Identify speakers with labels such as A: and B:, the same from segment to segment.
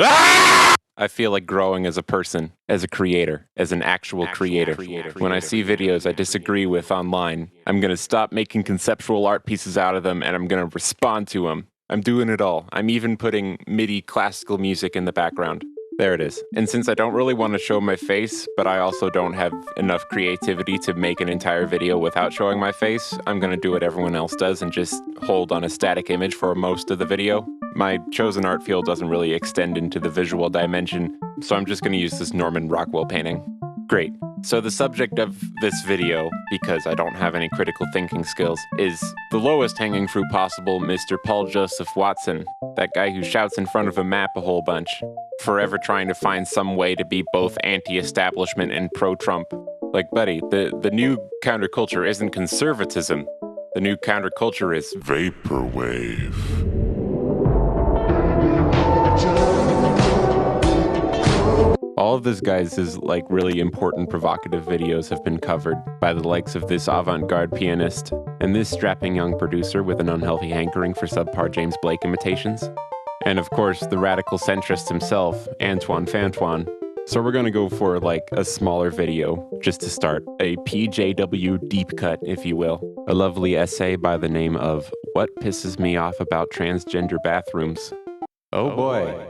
A: I feel like growing as a person, as a creator, as an actual creator. When I see videos I disagree with online, I'm gonna stop making conceptual art pieces out of them and I'm gonna respond to them. I'm doing it all. I'm even putting MIDI classical music in the background. There it is. And since I don't really want to show my face, but I also don't have enough creativity to make an entire video without showing my face, I'm gonna do what everyone else does and just hold on a static image for most of the video. My chosen art field doesn't really extend into the visual dimension, so I'm just gonna use this Norman Rockwell painting. Great. So the subject of this video, because I don't have any critical thinking skills, is the lowest hanging fruit possible, Mr. Paul Joseph Watson, that guy who shouts in front of a map a whole bunch, forever trying to find some way to be both anti-establishment and pro-Trump. Like, buddy, the new counterculture isn't conservatism. The new counterculture is vaporwave. All of this, guys, is like really important provocative videos have been covered by the likes of this avant-garde pianist and this strapping young producer with an unhealthy hankering for subpar James Blake imitations. And of course, the radical centrist himself, Antoine Fantoine. So we're gonna go for like a smaller video, just to start. A PJW deep cut, if you will. A lovely essay by the name of What Pisses Me Off About Transgender Bathrooms. Oh boy.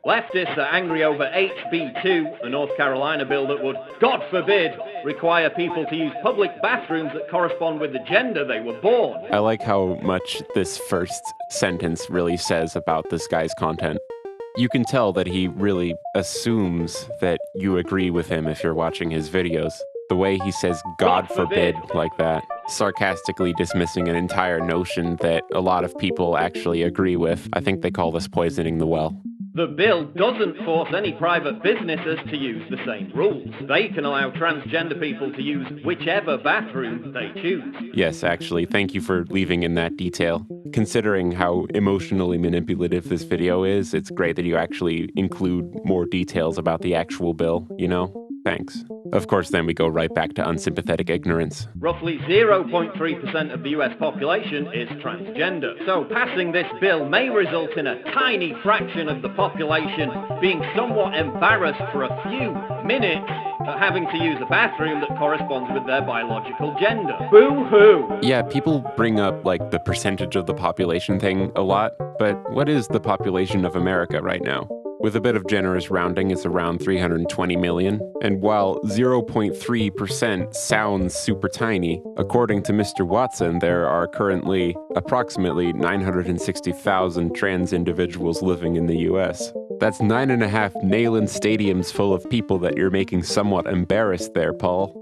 B: Leftists are angry over HB2, a North Carolina bill that would, God forbid, require people to use public bathrooms that correspond with the gender they were born.
A: I like how much this first sentence really says about this guy's content. You can tell that he really assumes that you agree with him if you're watching his videos. The way he says God forbid like that, sarcastically dismissing an entire notion that a lot of people actually agree with. I think they call this poisoning the well.
B: The bill doesn't force any private businesses to use the same rules. They can allow transgender people to use whichever bathroom they choose.
A: Yes, actually, thank you for leaving in that detail. Considering how emotionally manipulative this video is, it's great that you actually include more details about the actual bill, you know? Thanks. Of course, then we go right back to unsympathetic ignorance.
B: Roughly 0.3% of the US population is transgender. So passing this bill may result in a tiny fraction of the population being somewhat embarrassed for a few minutes at having to use a bathroom that corresponds with their biological gender. Boo-hoo!
A: Yeah, people bring up like the percentage of the population thing a lot, but what is the population of America right now? With a bit of generous rounding, it's around 320 million. And while 0.3% sounds super tiny, according to Mr. Watson, there are currently approximately 960,000 trans individuals living in the US. That's 9.5 Neyland stadiums full of people that you're making somewhat embarrassed there, Paul.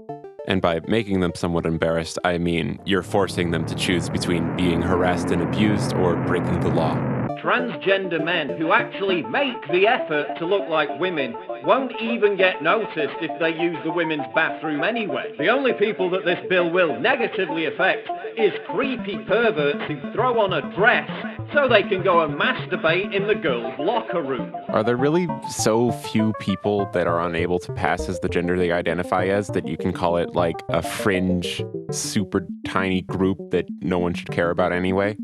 A: And by making them somewhat embarrassed, I mean you're forcing them to choose between being harassed and abused or breaking the law.
B: Transgender men who actually make the effort to look like women won't even get noticed if they use the women's bathroom anyway. The only people that this bill will negatively affect is creepy perverts who throw on a dress so they can go and masturbate in the girls' locker room.
A: Are there really so few people that are unable to pass as the gender they identify as that you can call it like a fringe, super tiny group that no one should care about anyway?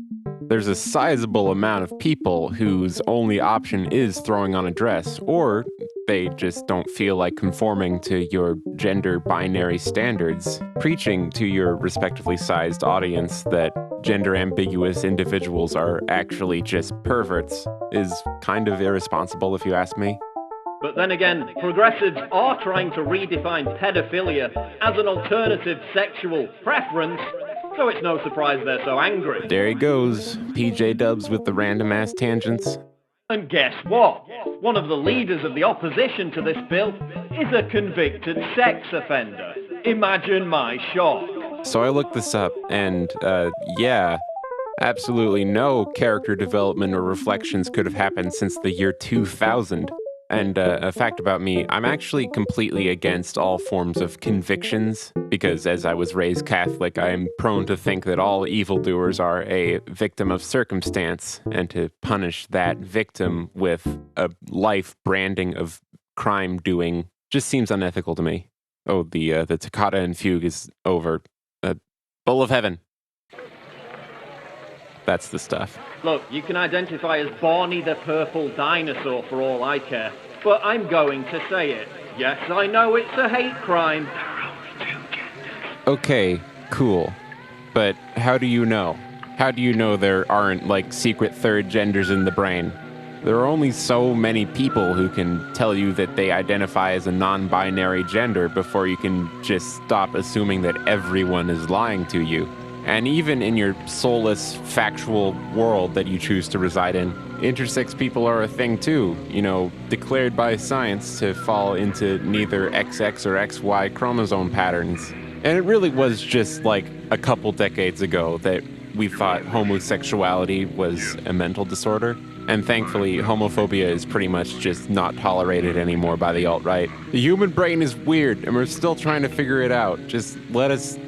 A: There's a sizable amount of people whose only option is throwing on a dress, or they just don't feel like conforming to your gender binary standards. Preaching to your respectively sized audience that gender ambiguous individuals are actually just perverts is kind of irresponsible if you ask me.
B: But then again, progressives are trying to redefine pedophilia as an alternative sexual preference, so it's no surprise they're so angry.
A: There he goes, PJ Dubs with the random-ass tangents.
B: And guess what? One of the leaders of the opposition to this bill is a convicted sex offender. Imagine my shock.
A: So I looked this up, and yeah, absolutely no character development or reflections could have happened since the year 2000. And a fact about me, I'm actually completely against all forms of convictions, because as I was raised Catholic, I am prone to think that all evildoers are a victim of circumstance, and to punish that victim with a life branding of crime doing just seems unethical to me. Oh, the toccata and fugue is over. Bowl of Heaven. That's the stuff.
B: Look, you can identify as Barney the Purple Dinosaur for all I care, but I'm going to say it. Yes, I know it's a hate crime.
A: Okay, cool. But how do you know? How do you know there aren't, like, secret third genders in the brain? There are only so many people who can tell you that they identify as a non-binary gender before you can just stop assuming that everyone is lying to you. And even in your soulless, factual world that you choose to reside in, intersex people are a thing too, you know, declared by science to fall into neither XX or XY chromosome patterns. And it really was just like a couple decades ago that we thought homosexuality was a mental disorder. And thankfully, homophobia is pretty much just not tolerated anymore by the alt-right. The human brain is weird, and we're still trying to figure it out. Just let us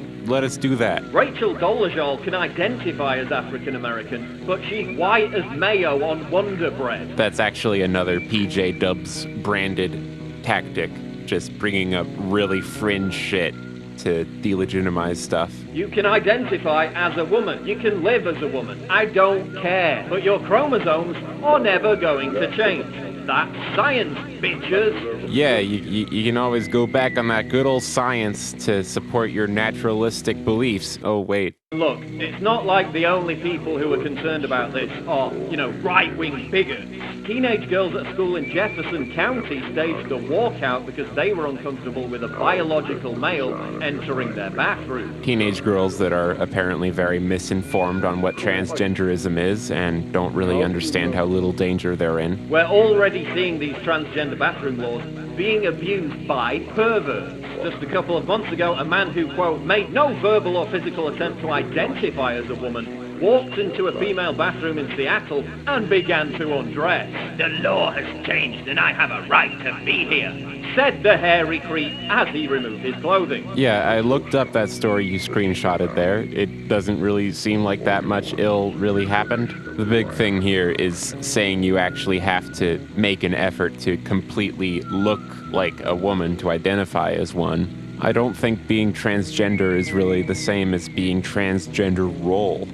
A: do that.
B: Rachel Dolezal can identify as African American, but she's white as mayo on Wonder Bread.
A: That's actually another PJ Dubs branded tactic, just bringing up really fringe shit to delegitimize stuff.
B: You can identify as a woman. You can live as a woman. I don't care. But your chromosomes are never going to change. That's science, bitches.
A: Yeah, you can always go back on that good old science to support your naturalistic beliefs. Oh, wait.
B: Look, it's not like the only people who are concerned about this are, right-wing bigots. Teenage girls at a school in Jefferson County staged a walkout because they were uncomfortable with a biological male entering their bathroom.
A: Teenage girls that are apparently very misinformed on what transgenderism is and don't really understand how little danger they're in.
B: We're already seeing these transgender bathroom laws being abused by perverts. Just a couple of months ago, a man who, quote, made no verbal or physical attempt to identify as a woman walked into a female bathroom in Seattle and began to undress. The law has changed and I have a right to be here, said the hairy creep as he removed his clothing.
A: Yeah, I looked up that story you screenshotted there. It doesn't really seem like that much ill really happened. The big thing here is saying you actually have to make an effort to completely look like a woman to identify as one. I don't think being transgender is really the same as being transgender role.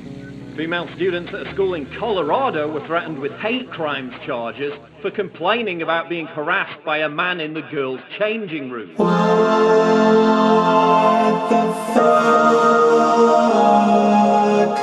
B: Female students at a school in Colorado were threatened with hate crimes charges for complaining about being harassed by a man in the girls' changing room.
C: What the fuck?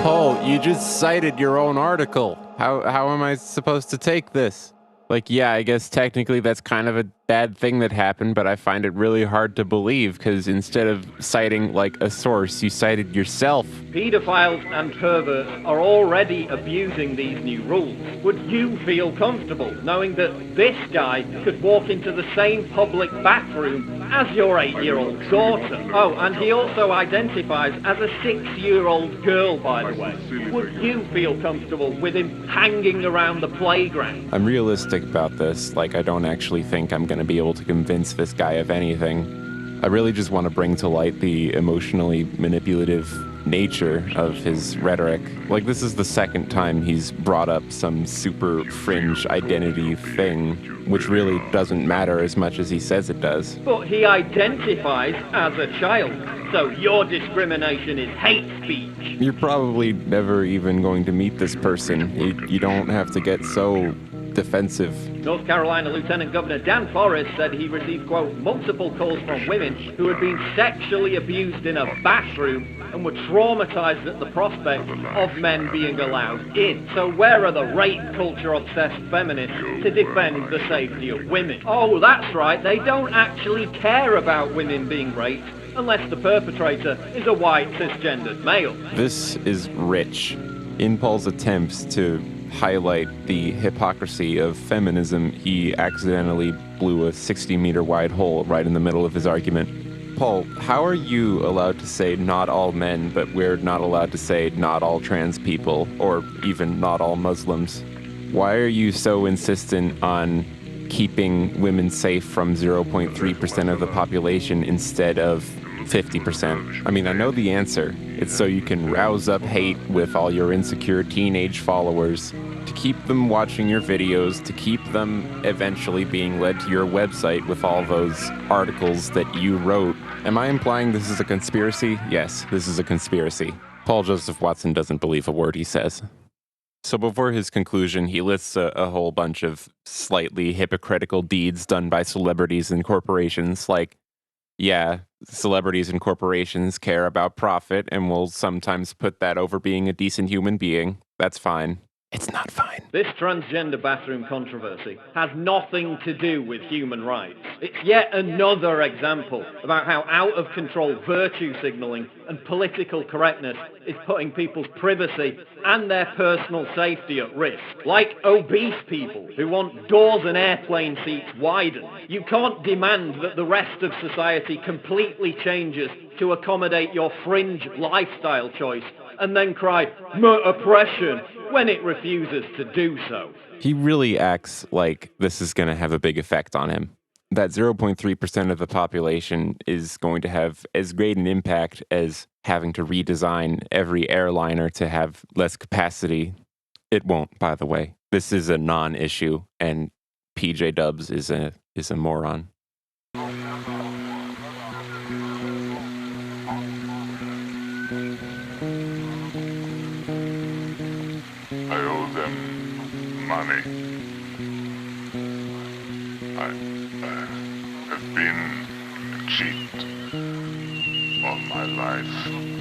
A: Paul, you just cited your own article. How am I supposed to take this? Like, yeah, I guess technically that's kind of a bad thing that happened, but I find it really hard to believe because instead of citing, like, a source, you cited yourself.
B: Pedophiles and perverts are already abusing these new rules. Would you feel comfortable knowing that this guy could walk into the same public bathroom as your 8-year-old daughter? Oh, and he also identifies as a 6-year-old girl, by the way. Would you feel comfortable with him hanging around the playground?
A: I'm realistic about this. Like, I don't actually think I'm going to be able to convince this guy of anything. I really just want to bring to light the emotionally manipulative nature of his rhetoric. Like, this is the second time he's brought up some super fringe identity thing, which really doesn't matter as much as he says it does.
B: But he identifies as a child, so your discrimination is hate speech.
A: You're probably never even going to meet this person. You don't have to get so defensive.
B: North Carolina Lieutenant Governor Dan Forest said he received, quote, multiple calls from women who had been sexually abused in a bathroom and were traumatized at the prospect of men being allowed in. So where are the rape culture-obsessed feminists to defend the safety of women? Oh, that's right, they don't actually care about women being raped unless the perpetrator is a white cisgendered male.
A: This is rich. In Paul's attempts to highlight the hypocrisy of feminism, he accidentally blew a 60-meter wide hole right in the middle of his argument. Paul, how are you allowed to say not all men, but we're not allowed to say not all trans people, or even not all Muslims? Why are you so insistent on keeping women safe from 0.3% of the population instead of 50%? I mean, I know the answer. It's so you can rouse up hate with all your insecure teenage followers, to keep them watching your videos, to keep them eventually being led to your website with all those articles that you wrote. Am I implying this is a conspiracy? Yes, this is a conspiracy. Paul Joseph Watson doesn't believe a word he says. So before his conclusion, he lists a whole bunch of slightly hypocritical deeds done by celebrities and corporations. Like, yeah, celebrities and corporations care about profit and will sometimes put that over being a decent human being. That's fine. It's not fine.
B: This transgender bathroom controversy has nothing to do with human rights. It's yet another example about how out of control virtue signaling and political correctness is putting people's privacy and their personal safety at risk. Like obese people who want doors and airplane seats widened. You can't demand that the rest of society completely changes to accommodate your fringe lifestyle choice and then cry, oppression, when it refuses to do so.
A: He really acts like this is going to have a big effect on him. That 0.3% of the population is going to have as great an impact as having to redesign every airliner to have less capacity. It won't, by the way. This is a non-issue, and PJ Dubs is a moron.
C: I owe them money. I have been a cheat all my life.